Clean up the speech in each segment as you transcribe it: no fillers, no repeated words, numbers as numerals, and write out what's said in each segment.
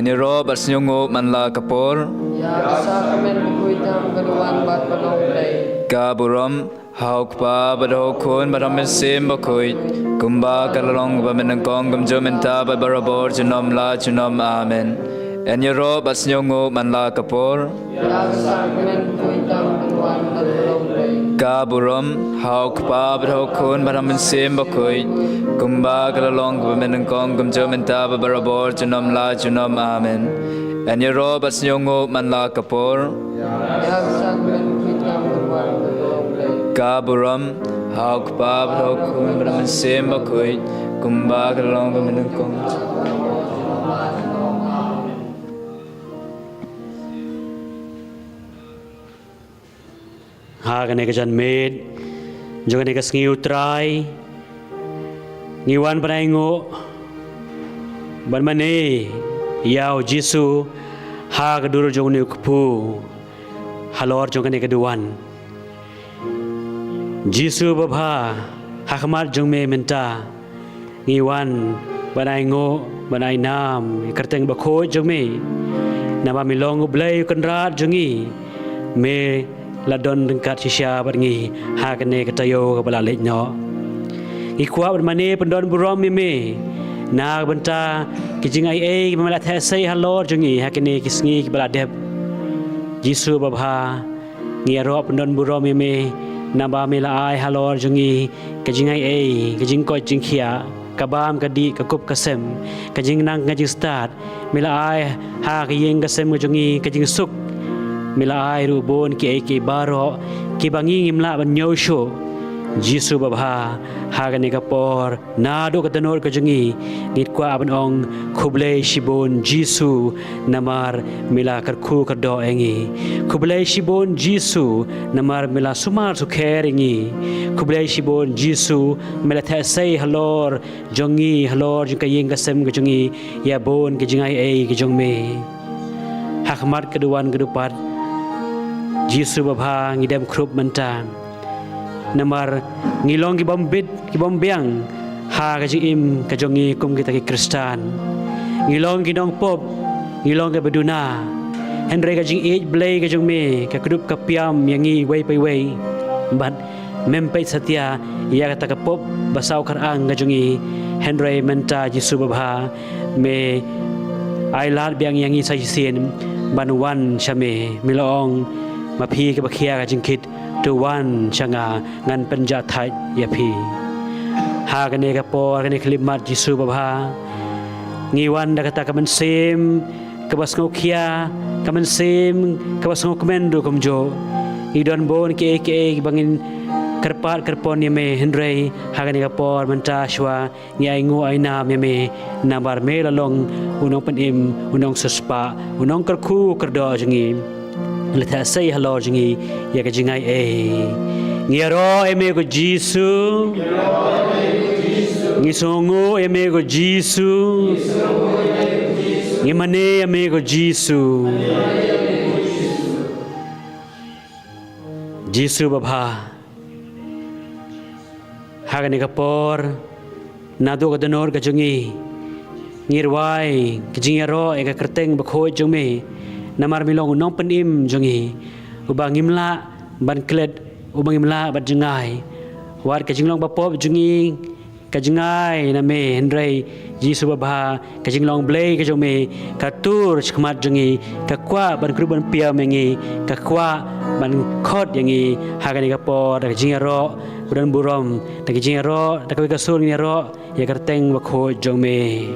Eniro Barsinyungu Manla Kapor Sakramen Kuitang Gaduan Bat Panonglay Gaburam Haukpa Badokun Baramin Sim Bakuit Kumba Kalalong Bamenangkong Gumjumenta Barabor Junom La Junom Amen Eniro Barsinyungu Manla Kapor Sakramen Kuitang Gaduan Bat Panonglay Gaburam Haukpa Badokun Baramin Sim Bakuit Kumba Kalalong Bamenangkong Gumjumenta Barabor Junom La Junom Amen Eniro Barsinyungu Manla Kapor Sakramen Kuitang Gaduan Bat Panonglay Gaburam Haukpa Badokun Baramin Sim Bakuit Kumba Kalalong Bamenangkong Hagan eka jan med, jangan eka sengiu try, ngiwan panaingo, ban mane, yau Jisu, hag duru jangan eka pu, halor jangan eka duan. Jisu babha, hakmat jang me menta, ngiwan panaingo, panai nam, kerteng bakho jang me, nama milong ublay kenrat jangi, me ladon dengkat sisya berngi hakane katayo kepala lekno ikwa bermane pendon burom meme na benta kijing ai memelat hasai halor jungi hakane kisngi kepala deb Jisu babha ngiaro pendon burom meme naba mela ai halor jungi kijing ai kijing ko jingkhia kabam kadi kakup kasem kijing nang ngajing start mela ai ha kiyeng kasem jungi kijing suk mila ai rubon ki baro ki bangi ngimla ban nyosho Jisu babha hagani kapor nado katanor kajangi ngit kwa aban ong kublai shibon Jisu namar mila karku kado engi kublai shibon Jisu namar mila sumar sukher engi kublai shibon Jisu mila thasai halor jongi halor jung kayeng kasem kajangi ya bon kajingai ei kajongme hakmat keduan kedupat Jisu babha ngidam krup mentang namar ngilong ki bombit ki bombiang ha ka im ka jongi kum kita ki Kristan ngilong ki dong pop ngilong ka beduna henry ka jing age blay ka jong me ka krup ka piam yangi way pai way bat mempai satya ya kata ka pop basau karang ka jongi henry menta Jisu babha me ai lat biang yangi sa sin banwan shame milong ma phi ka bakhia ka jing kit tuan changa ngan penja thai ya phi ha kane ka por kane klimat Jisu babha ngiwan da kata kaman sem ka bas ngokia kaman sem ka bas ngokmen do komjo idon bon ke bangin kerpat kerpon me henry ha kane ka por menta shwa ngi ai ngo ai na me nabar me lalong unong penim unong suspa unong kerku kerdo jengi letha say hello jingi ya ka jingai ngiro eme ko Jisu ngisongo eme ko Jisu ngimane eme ko Jisu Jisu babha hagani kapor nado ka donor ka jingi ngirwai ka jingiro e ka kerteng bakhoi jungme namar milong nong penim jongi ubang imla ban klet ubang imla bat jengai war ka jinglong bapop jongi ka jengai name henry Jisu babha ka jinglong blay ka jome ka tur chkmat jongi ka kwa ban kru ban pia mengi ka kwa ban khot yangi hagani ka por ka jingaro budan burom ka jingaro ka ka sur ni ro ya kerteng bakho jome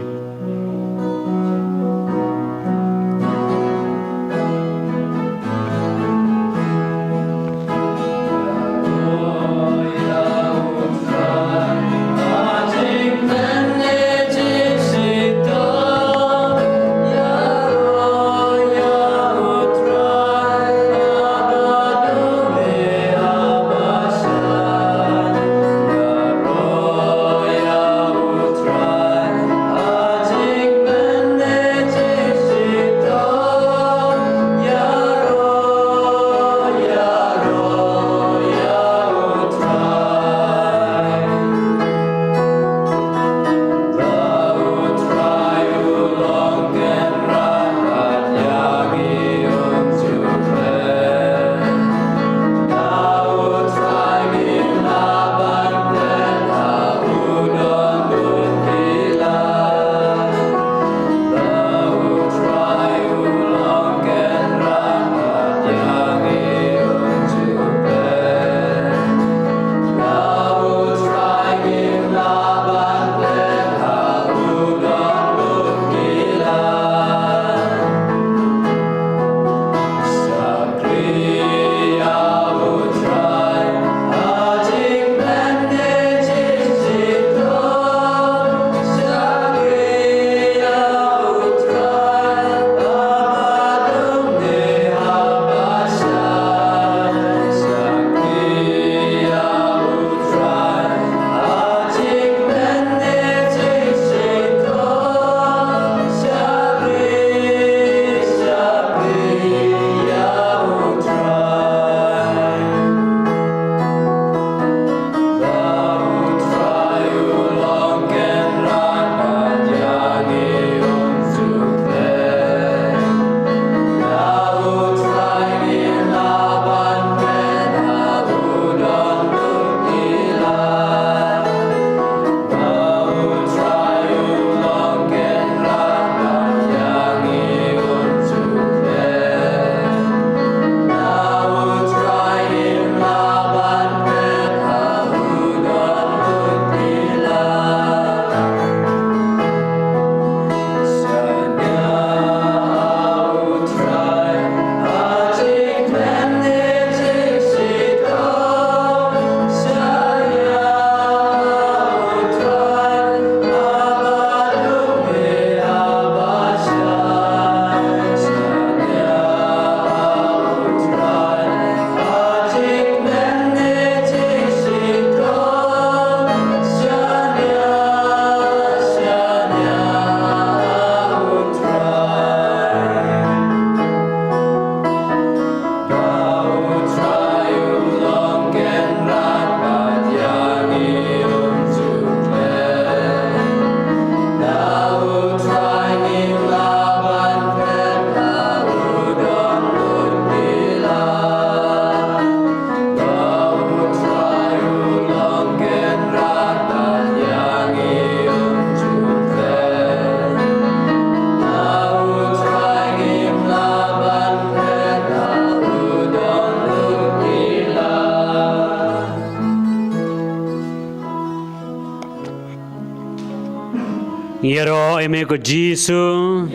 Ngero emego Jisu.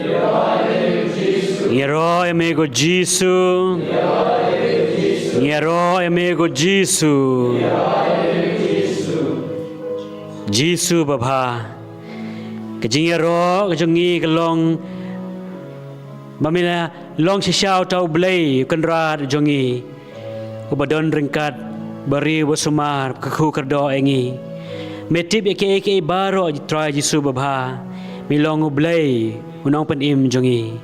Ngero emego Jisu. Ngero emego Jisu. Jisu bapa. Kajing ngero kajongi kalong Mamila long sisiaw tau blay kenrat jongi ubadon ringkat bari wasumar kaku kerdo engi metip eke baro try Jisu babha milong ublay unong panim jongi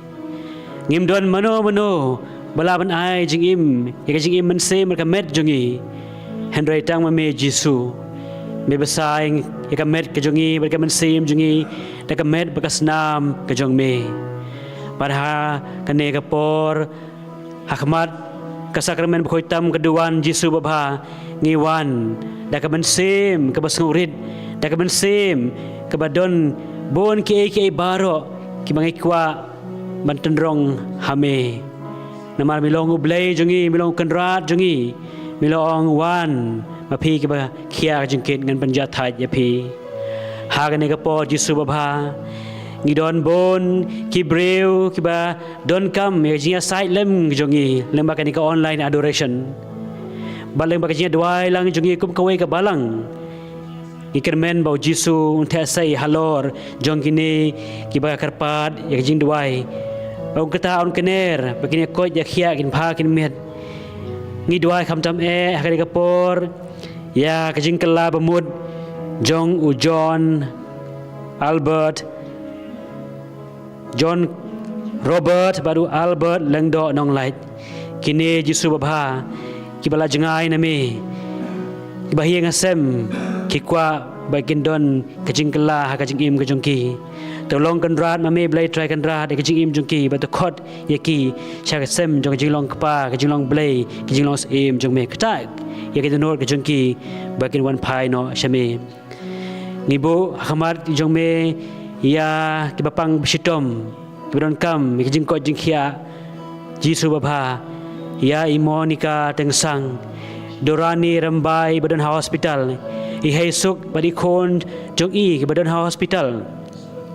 ngim don mano balaban ai jing im jing im mense mereka met jongi Henry tang mame Jisu me besai eka met ke jongi mereka mense jongi deka met bekas nam ke jong me Parha kane kapor hakmat kasakramen bukhoitam keduan Jisu babha ngiwan dakaban sim kabasngurit dakaban sim kabadon bon ke baro kibangi kwa bantendrong hame namar milong ublay jongi milong kenrat jongi milong wan mapi kiba khia jengkit ngan panjathai yapi hagane kapor Jisu babha ngidon bon kibreu kiba don kam jinga site lem jongi lemba kanika online adoration baleng bakajnya duai lang jongi kum kawai ka balang ikermen bau Jisu unta sai halor jong kini kiba karpat ya jing duai bau kata on kener bakini koi ya khia kin pha kin met ngi duai kham tam kanika por ya kajing kala bamud jong u John Albert John Robert baru Albert lengdo nong light kini Jisu babha kibala jengai nami kibahiang asem kikwa bagian don kajing kala kajing im kajungki tolong kenrat mami blay try kenrat kajing im jungki batu khot yaki chak asem jong kajing long kpa kajing long blay kajing long im jong me ktak yaki donor kajungki bagian one pai no shame nibu khamat jong me ya kibapang bisitom kibadon kam kijing ko jingkhia Jisu babha ya imonika tengsang dorani rambai badan hospital i haisuk badi khon jong i kibadon hospital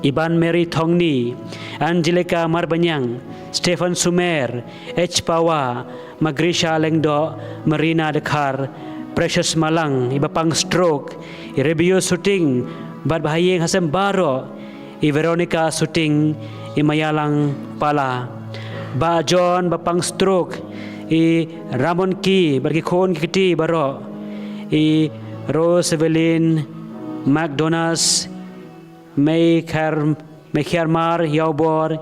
Iban Mary Thongni Angelica Marbanyang Stephen Sumer H Pawa Magrisha Lengdo Marina Dekar Precious Malang ibapang stroke i review shooting bad bahayeng hasem baro I Veronica shooting I Mayalang pala ba John bapang stroke I Ramon Ki bagi khon kiti baro I Rose Evelyn McDonald's May Kharmar Yaubor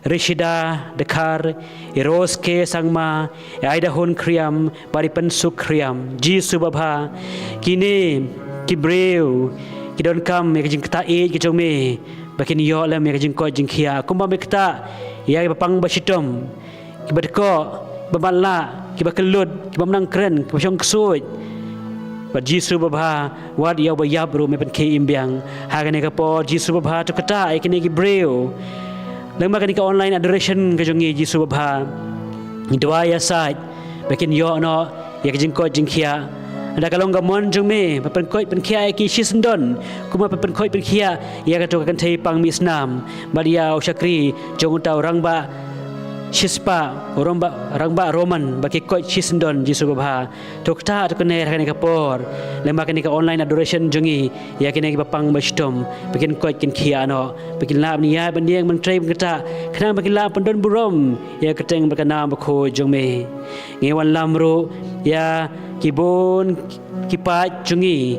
Rishida Dekar I Rose K Sangma I Aida Hun Kriam bari pensuk kriam Jisu babha kini kibreu kidon kam kajing kata kijong me bakin yo lam kajing ko jingkhia kumba me kata ya bapang basitom kibadko baballa kibakelut kibamnang kren kibasong ksut ba Jisu babha wad ya bayab ru me pen ke imbyang hagane kapo Jisu babha to kata ikini kibreu lemba kanika online adoration kajongi Jisu babha idwa ya saj bakin yo no ya kajing ko jingkhia ada kalong gamon jungme pen koi pen khia ki shisndon kuma pen koi pen khia ya ka to kan thei pang misnam badia ushakri jong tau rangba shispa rangba roman baki koi shisndon Jisu babha tokta to kene rakane kapor lemba kene ka online adoration jungi ya kene ki bapang bastom bakin koi kin khia no bakin lab ni ya bandiang man trei kata khana bakin lab pendon burom ya keteng berkana bakho jungme ngewan lamru ya kibon kipat jungi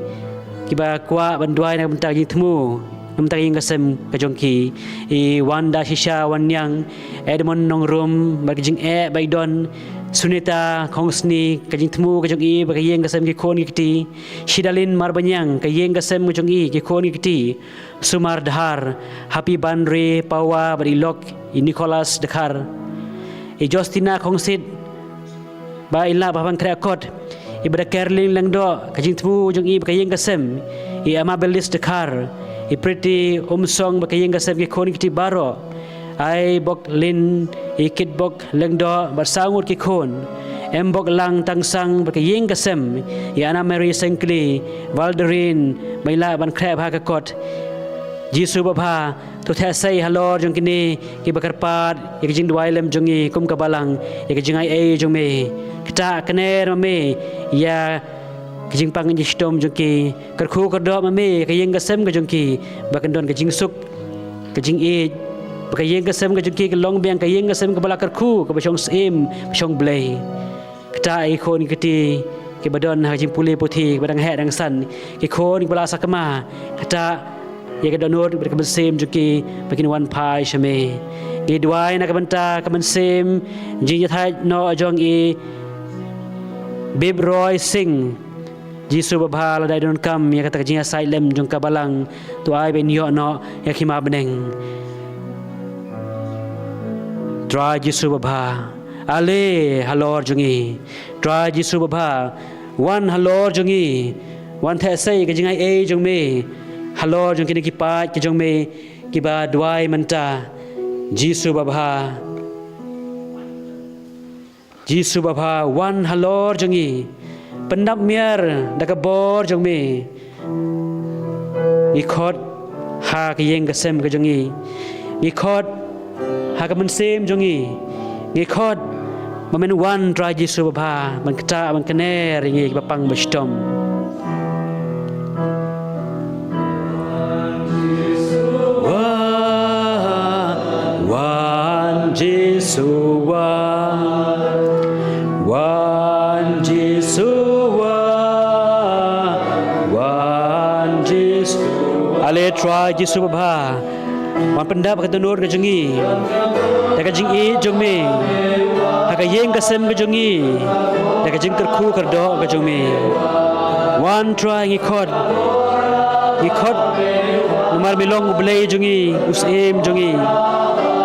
kiba kwa banduai na bentar gi temu bentar yang kasem kajongki I Wanda Shisha Wanyang Edmond Nongrum bagijing baidon Sunita Kongsni kajing temu kajong I bagayeng kasem ki kon kiti Shidalin Marbanyang kayeng kasem kajong I ki kon kiti Sumar Dhar Happy Bandre Pawa barilok I Nicholas Dekar I Justina Kongsit ba ila babang kreakot ibada Kerling Langdo kajing temu jong I bagayeng kasem I Amabelis Dekar I Pretty Song bakayeng kasem ki kon kiti baro ai bok lin I kit bok lengdo barsangur ki kon embok lang tangsang bakayeng kasem I Anna Mary Sengkli Valderin maila ban krab hakakot Jisu bapa tu tha sai halor jong kini ki bakar pat ya jing duai lem jongi kum kabalang ya jing ai jong me kita kener me ya jing pang ji stom jong ki kerkhu kerdo me ka yeng gasem ka jong ki bakan don ka jing suk ka jing e ka yeng gasem ka jong ki ka long biang ka yeng gasem ka bala kerkhu ka bashong sim bashong blay kita ai khon kiti ki badon ha jing puli puthi badang he dang san ki khon ki bala sakama kata ya ka donor ka bersem juki bakin wan pai shame i duai na ka banta ka bersem jing ya thai no jong i bib roy sing jisu baba la dai don kam ya kata jing sai lem jong ka balang tu ai ben yo no ya khima beneng try jisu baba ale halor jongi try jisu baba wan halor jongi wan the sai ka jing ai jong me Halo jong kini kipat ki jong me ki ba duai manta Jisu baba wan halo jong i pendap miar da ka bor jong me i khot ha ki yeng ka sem ka jong i khot ha ka man sem jong i khot ma men wan tra Jisu baba man kata man kener ngi ba pang ba stom Jisu wan Jisu ale try Jisu baba wan pendap ka tunur ka jungi da ka jing i jong me ha ka yeng ka sem ka jungi da ka jing kerkhu kerdo ka jong me wan try ngi khot nomar milong blay jungi usim jungi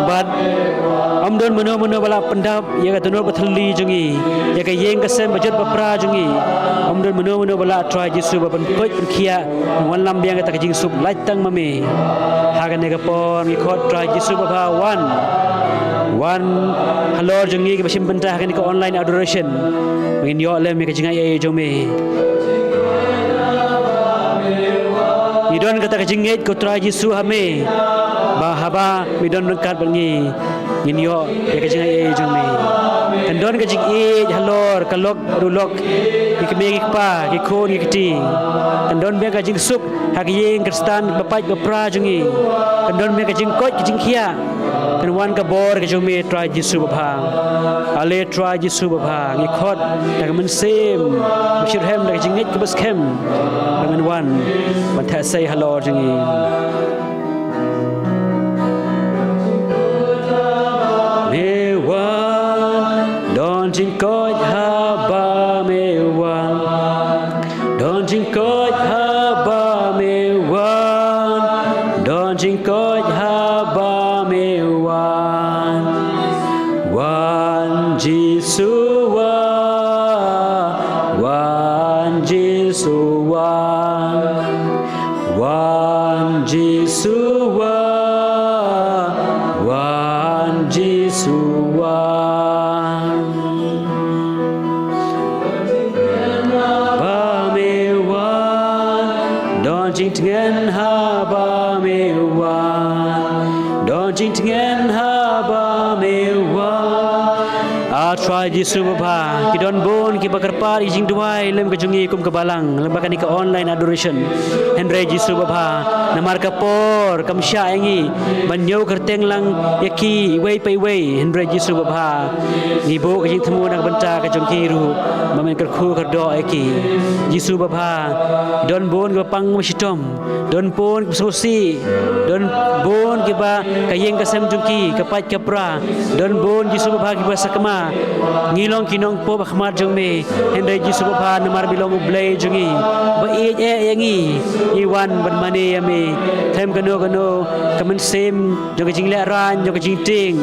but amdon mano bala pendap ya ka tunur bathali jungi ya ka yeng ka sem bajat bapra jungi amdon mano bala try Jisu bapan koi khia wan lam biang ka jing sup laitang mame ha ka ne ka pon ki khot try Jisu baba wan halor jungi ka basim benta ka ni ka online adoration ngin yo lem ka jingai ai jome idon kata ka jinget ko try Jisu hame bahaba midon kat bangi ngin yo ya ka jingai ai jome kandon ka jing e halor kalok dulok ikme ikpa ki khon ki ti kandon be ka jing sup ha ki yeng kristan bapai bapra jungi kandon be ka jing kot ki jing khia kan wan ka bor ka jome try Jisu baba ale try Jisu baba ngi khot ta ka man sem bashir hem da jing net ka bas kem man wan man tha sai halor jungi Don't jingkot haba mewan Don't jingkot haba mewan Don't jingkot haba mewan Wan Jisu wan Jisu wan Jisu wan Jisu Jingtingen haba mewan Don jingtingen haba mewan try Jisu baba ki don bon ki bakar par jing duai lem ka jungi kum ka balang lem bakani ka online adoration henre Jisu baba namar ka por kam sha engi banyo kerteng lang yaki wei pai wei henre Jisu baba ni bo ka jing thmu nak banta ka jongki ru mamen kar khu kar do eki Jisu baba don bon ka pang masitom don pon sosi don bon ki ba ka yeng ka sem jongki ka pat ka pra don bon Jisu baba ki ba sakma ngilong kinong po bakhmar jong me henre Jisu baba namar bilong blay jongi ba e yangi iwan ban mane yame them kano kamen sem jong jing le ran jong jing ting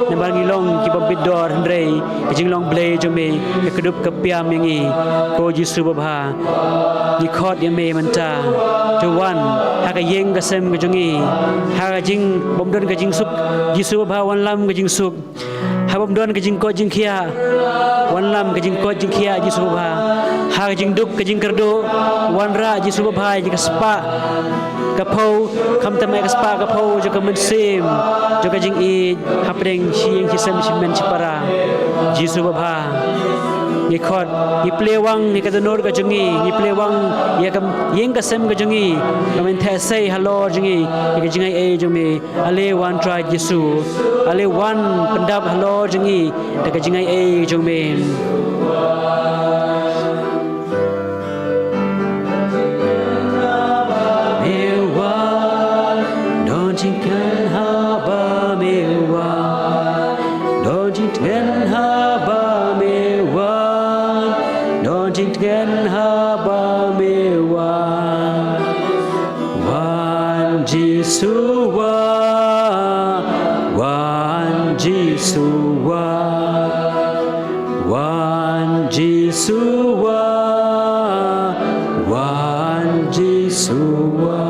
namar ngilong ki bambit dor henre jing long blay jong me kedup ka piam yangi ko Jisu baba ni khot yame manta tuwan ha ka yeng ka sem ka jongi ha ka jing bomdon ka jing sup Jisu baba wan lam ka jing sup habam don ke jing ko jing kia wan lam ke jing ko jing kia ji subha ha ke jing duk ke jing kerdo wan ra ji subha ji ka spa ka phau kham tam ka spa ka phau jo ka men sim jo ka jing I hapdeng sieng ki sem simen chipara ji subha ni khot ni plewang ni ka donor ka jungi ni plewang ya kam yeng ka sem ka jungi kamen the say hello jungi ni ka jingai e jumi ale one try Jesu ale one pendap hello jungi ta ka jingai e jumi mewa don jingkan haba mewa don jingkan haba mewa jingkan haba mewa wan Jisuwa wan Jisuwa wan Jisuwa wan Jisuwa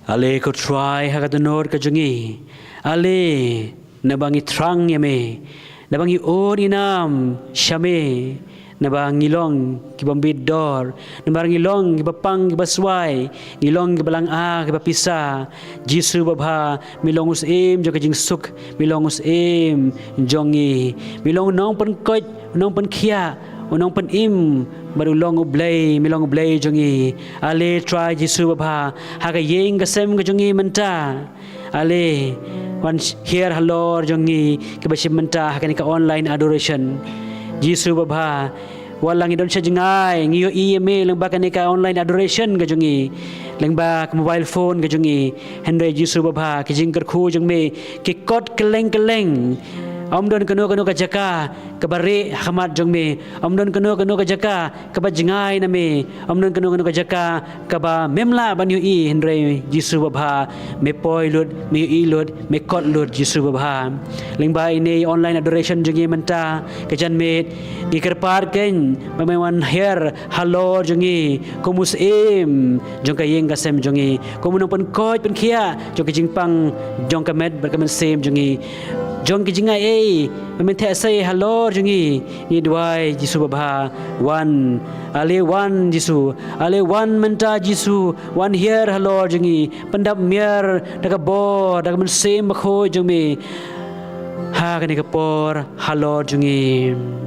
ale ko try hakatanor ka jungi ale nabangi trang yame nabangi on inam shame nabangi long kibambid dor nabangi long kibapang kibaswai ngilong kibalang a kibapisa Jisu babha milongus im jo kajing suk milongus im jongi milong nong pen koj nong pen khia unong pen im baru long ublay milong ublay jongi ale try Jisu babha haga yeng gasem ka jongi menta ale once here hello jongi kebashim menta hakani ka online adoration Jisu babha walang idon siya jingay ngiyo email lang ba ka online adoration ka jongi lang ba mobile phone ka jongi henry Jisu babha kijing kerku jong me kikot keleng Amdon kano ka jaka kabari hamat jong me amdon kano ka jaka kaba jingai na me amdon kano ka jaka kaba memla banyu I henry Jisu babha me poilud me ilud me kotlud Jisu babha lingba ini online adoration jongi menta kajan me ikerpar ken mamewan her hello jongi kumus im jong kayeng kasem jongi kumunong pen koj pen khia jong kijingpang jong kamet berkamen sem jongi jong kijingai e meminta say hello jongi ni duai Jisu babha one ale one Jisu ale one menta Jisu one here hello jongi pendap mier daga bo daga men sem bakho jongi ha kani kapor hello jongi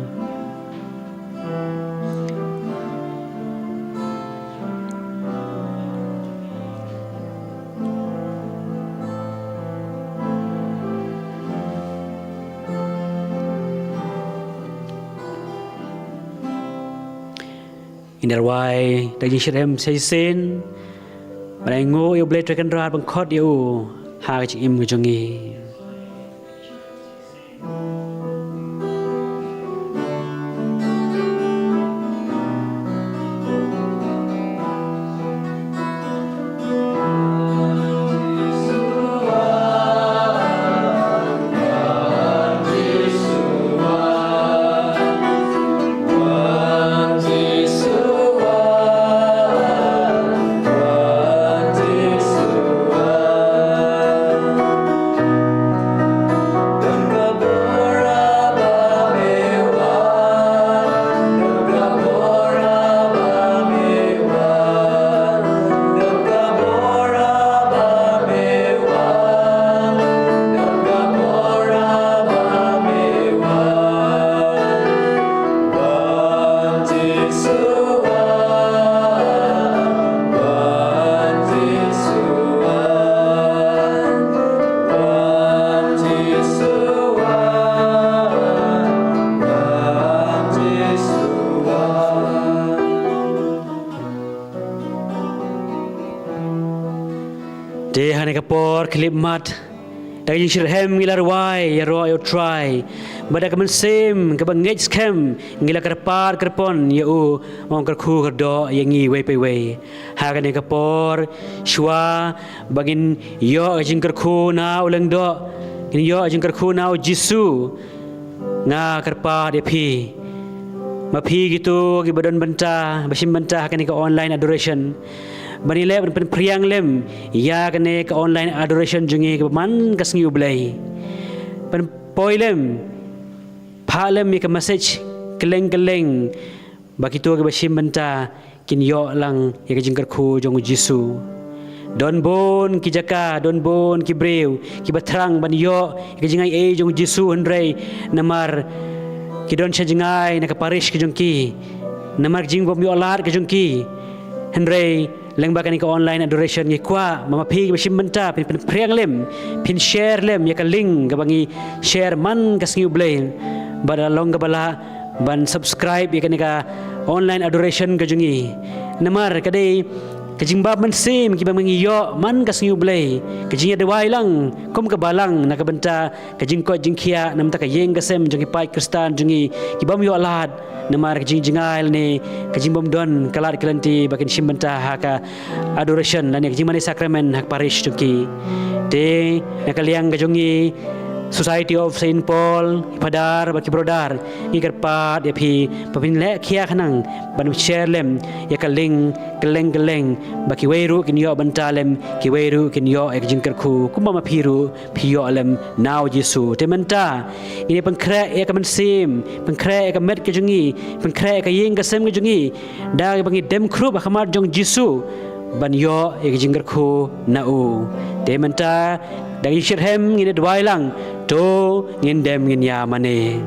Inarwai daging shirem saysin Balay ngo yo blade trakan rat bang khot yo ha ka im ko jongi Dehane kapor klip mat daging shirhem ngilar wai ya ro yo try bada kamen sem kabang ngej skem ngila karpar karpon ya u ong karku kerdo yangi wei pe wei ha kane kapor shwa bagin yo jing karku na ulang do ini yo jing karku na Jisu nga karpa de pi ma pi gitu ki badan benta basim benta kane ka online adoration banile pen priang lem ya kene ke online adoration jungi ke man kasngi ublai pen poilem phalem mi ke message keleng bagi tu ke basim benta kin yo lang ya ke jingkar khu jong Jisu don bon ki jaka don bon ki breu ki batrang ban yo ke jingai e jong Jisu hendrai namar ki don sajingai na ka parish ki jong ki namar jing bom yo lar ke jong ki hendrai leng bakani ka online adoration ngi kwa mama phi ki basim benta pin priang lem pin share lem ya ka link ka bangi share man kasngi ublai bada long ka bala ban subscribe ya ka online adoration ka jungi namar kadai kajing bab man sim ki bang yo man kasngi ublai kajing ada wai lang kom ka balang na ka benta kajing ko jing khia nam ta ka yeng ka sem jungi pai kristan jungi ki bam yo lad namar kajing jingal ni kajing bam don kalar kelanti bakin sim benta ha ka adoration lan kajing mani sakramen hak parish jungi te na kaliang ka jungi Society of Saint Paul padar baki brodar igar pat ya phi papin le khia khanang ban share lem ya ka link keleng baki weiru kin yo bantalem ki weiru kin yo ek jingkar khu kuma ma phiru phiyo lem now Jisu te menta ini pengkre ya ka mensim pengkre ya ka met ke jungi pengkre ka yeng ka sem ke jungi da bangi dem khru ba khamar jong Jisu ban yo ek jingkar khu na u te menta dari shirhem ngin dwai lang to ngin dem ngin ya mane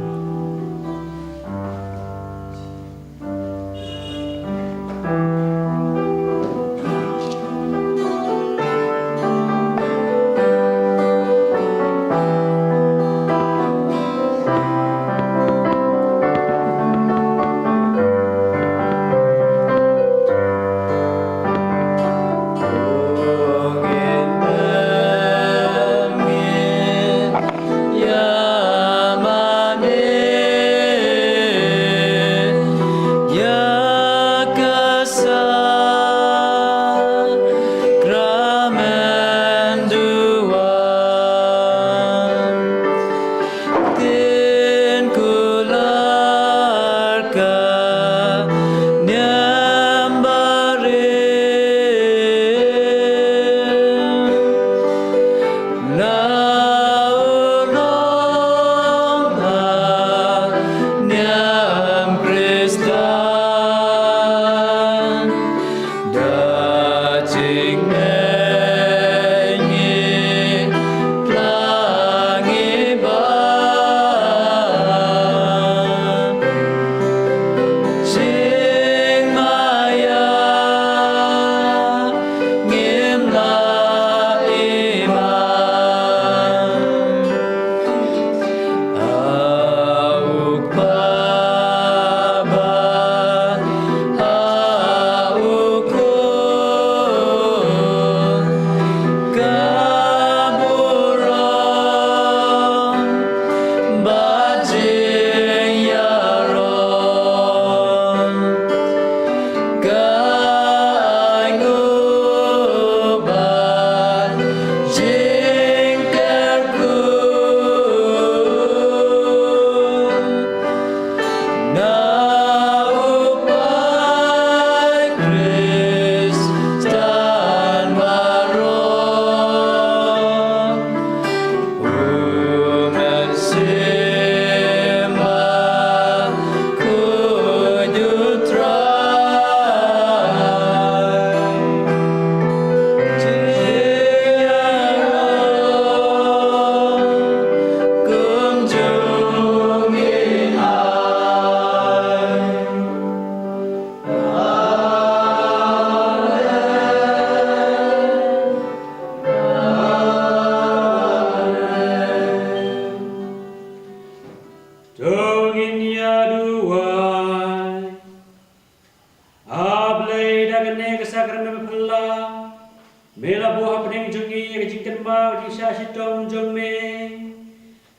Mela buah pening jungi ke jingkan ba di syashitong jong me.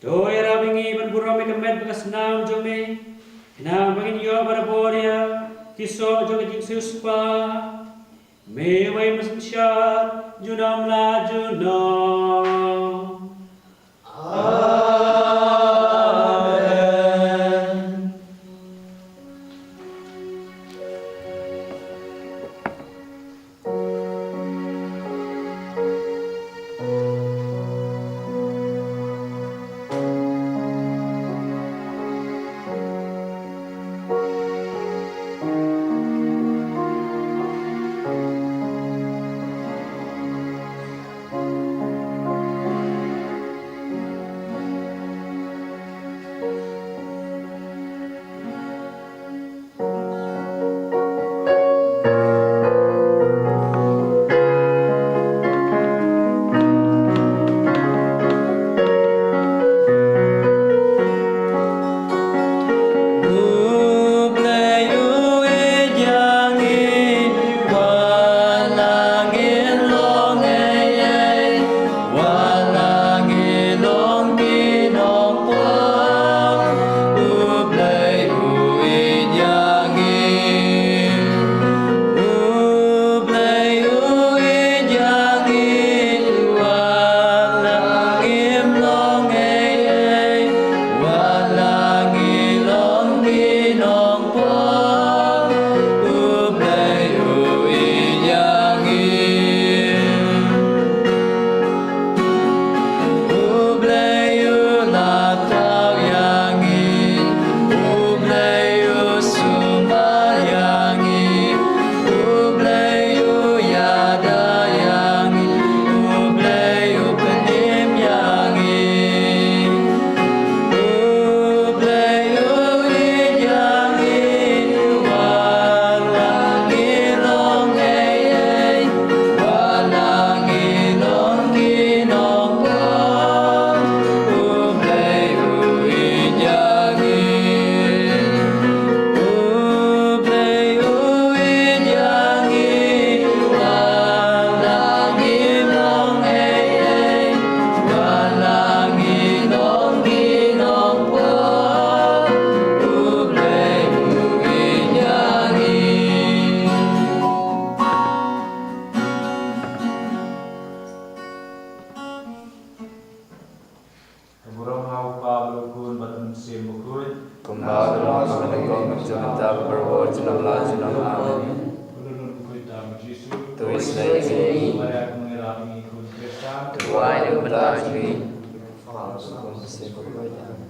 To era bingi ban buro me kemet bekas nam jong me. Na bagin yo bara boria kiso jong jing suspa. Me wai massyar junam la junam. Amen. Orang hau Pablo kun batam sembo kun. Kumbaga long kumenengkong kumjumenta berbor junam la junam amin. Ulun kuita Yesus. Tuis lagi. Maya mengelami kun Kristan. Tuai dengan bertani. Falas kumsem berkoya.